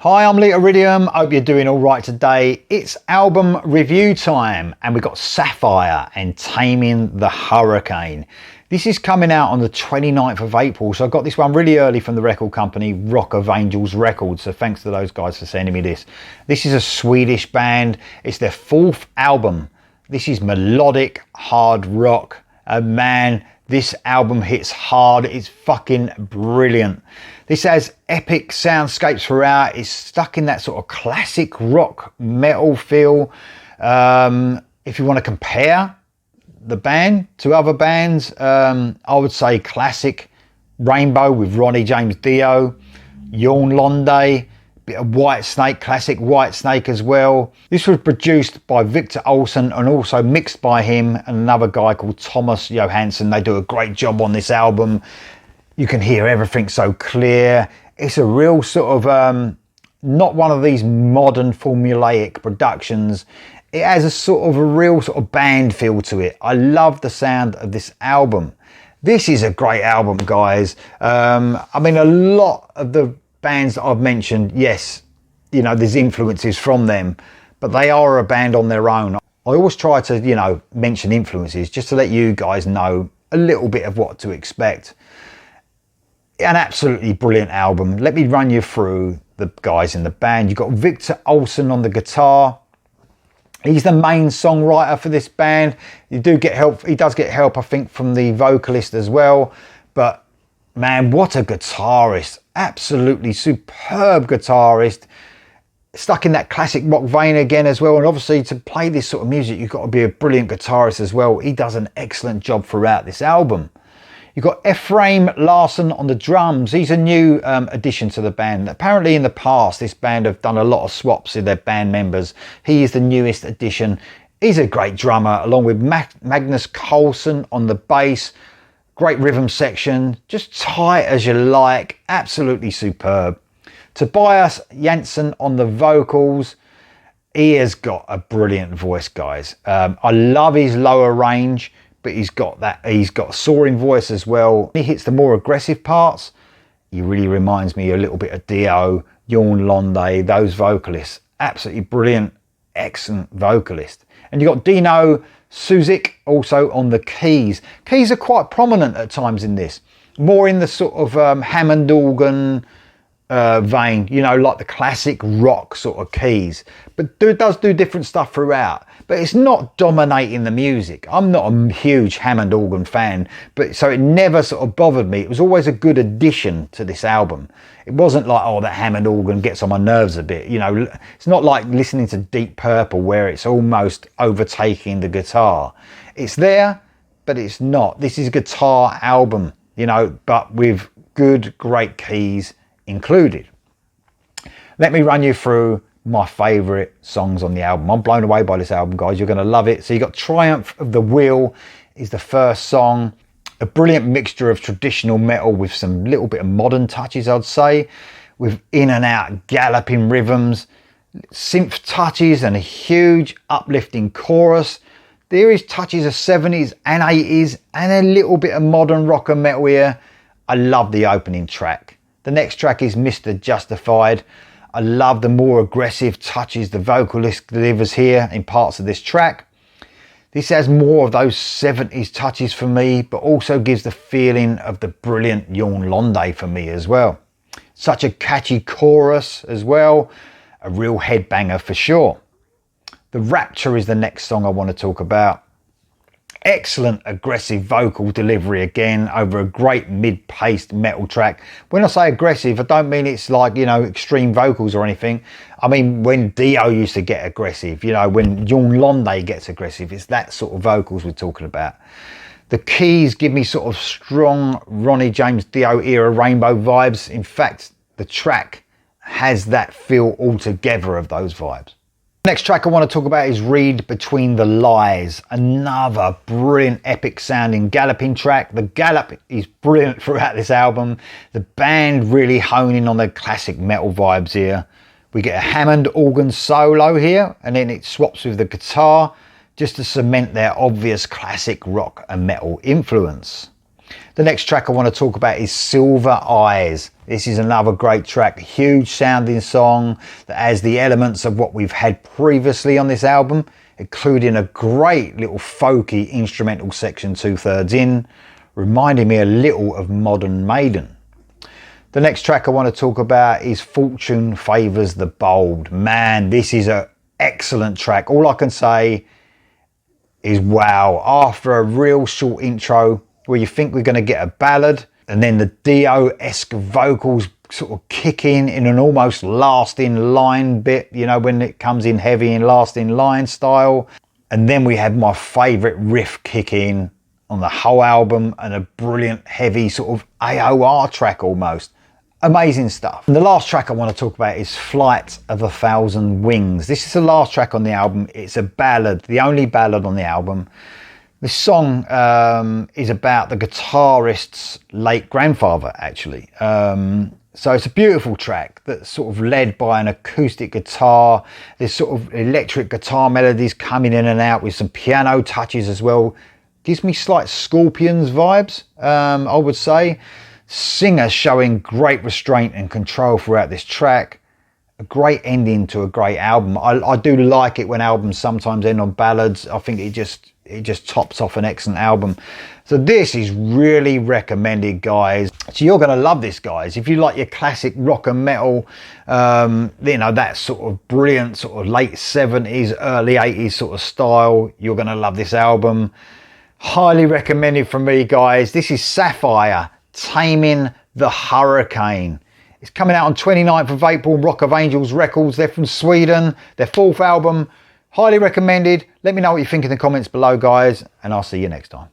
Hi, I'm Iridium. Hope you're doing all right today. It's album review time, and we've got Saffire and Taming the Hurricane. This is coming out on the 29th of April, so I got this one really early from the record company Rock of Angels Records, so thanks to those guys for sending me this. This is a Swedish band. It's their fourth album. This is melodic hard rock, and man, this album hits hard. It's fucking brilliant. This has epic soundscapes throughout. It's stuck in that sort of classic rock metal feel. If you want to compare the band to other bands, I would say classic Rainbow with Ronnie James Dio, Jorn Londe, bit of White Snake, classic White Snake as well. This was produced by Victor Olsson and also mixed by him and another guy called Thomas Johansson. They do a great job on this album. You can hear everything so clear. It's a real sort of, not one of these modern formulaic productions. It has a sort of a real sort of band feel to it. I love the sound of this album. This is a great album, guys. I mean, a lot of the bands that I've mentioned, yes, you know, there's influences from them, but they are a band on their own. I always try to, you know, mention influences just to let you guys know a little bit of what to expect. An absolutely brilliant album. Let me run you through the guys in the band. You've got Victor Olsson on the guitar. He's the main songwriter for this band. You do get help. He does get help, I think, from the vocalist as well. But man, what a guitarist. Absolutely superb guitarist. Stuck in that classic rock vein again as well. And obviously to play this sort of music, you've got to be a brilliant guitarist as well. He does an excellent job throughout this album. You've got Ephraim Larsson on the drums. He's a new addition to the band. Apparently in the past, this band have done a lot of swaps in their band members. He is the newest addition. He's a great drummer, along with Magnus Carlson on the bass. Great rhythm section, just tight as you like, absolutely superb. Tobias Janssen on the vocals. He has got a brilliant voice, guys. I love his lower range, but he's got a soaring voice as well. He hits the more aggressive parts. He really reminds me a little bit of Dio, Jorn Londe, those vocalists. Absolutely brilliant, excellent vocalist. And you've got Dino Suzik also on the keys. Keys are quite prominent at times in this. More in the sort of Hammond organ vein, you know, like the classic rock sort of keys. But it does do different stuff throughout. But it's not dominating the music. I'm not a huge Hammond organ fan, but so it never sort of bothered me. It was always a good addition to this album. It wasn't like, oh, that Hammond organ gets on my nerves a bit. You know, it's not like listening to Deep Purple where it's almost overtaking the guitar. It's there, but it's not. This is a guitar album, you know, but with good, great keys included. Let me run you through my favourite songs on the album. I'm blown away by this album, guys. You're going to love it. So you got Triumph of the Will is the first song. A brilliant mixture of traditional metal with some little bit of modern touches, I'd say, with in and out galloping rhythms, synth touches and a huge uplifting chorus. There is touches of 70s and 80s and a little bit of modern rock and metal here. I love the opening track. The next track is Mr. Justified. I love the more aggressive touches the vocalist delivers here in parts of this track. This has more of those 70s touches for me, but also gives the feeling of the brilliant Jorn Londe for me as well. Such a catchy chorus as well. A real headbanger for sure. The Rapture is the next song I want to talk about. Excellent aggressive vocal delivery again over a great mid-paced metal track. When I say aggressive, I don't mean it's like, you know, extreme vocals or anything. I mean when Dio used to get aggressive, you know, when Jorn Londe gets aggressive, it's that sort of vocals we're talking about. The keys give me sort of strong Ronnie James Dio era Rainbow vibes. In fact, the track has that feel altogether of those vibes. Next track I want to talk about is Read Between the Lies. Another brilliant epic sounding galloping track. The gallop is brilliant throughout this album. The band really honing on their classic metal vibes here. We get a Hammond organ solo here and then it swaps with the guitar just to cement their obvious classic rock and metal influence. The next track I want to talk about is Silver Eyes. This is another great track, a huge sounding song that has the elements of what we've had previously on this album, including a great little folky instrumental section 2/3 in, reminding me a little of Modern Maiden. The next track I want to talk about is Fortune Favours the Bold. Man, this is an excellent track. All I can say is wow. After a real short intro where you think we're going to get a ballad, and then the Dio-esque vocals sort of kick in an almost last in line bit, you know, when it comes in heavy in last in line style. And then we had my favourite riff kick in on the whole album, and a brilliant heavy sort of AOR track almost. Amazing stuff. And the last track I want to talk about is Flight of a Thousand Wings. This is the last track on the album. It's a ballad, the only ballad on the album. This song is about the guitarist's late grandfather, actually. So it's a beautiful track that's sort of led by an acoustic guitar. There's sort of electric guitar melodies coming in and out with some piano touches as well. Gives me slight Scorpions vibes, I would say. Singer showing great restraint and control throughout this track. A great ending to a great album. I do like it when albums sometimes end on ballads. I think it just tops off an excellent album. So this is really recommended, guys. So you're going to love this, guys. If you like your classic rock and metal, you know, that sort of brilliant sort of late 70s, early 80s sort of style, you're going to love this album. Highly recommended from me, guys. This is Saffire, Taming the Hurricane. It's coming out on 29th of April, Rock of Angels Records. They're from Sweden. Their 4th album. Highly recommended. Let me know what you think in the comments below, guys, and I'll see you next time.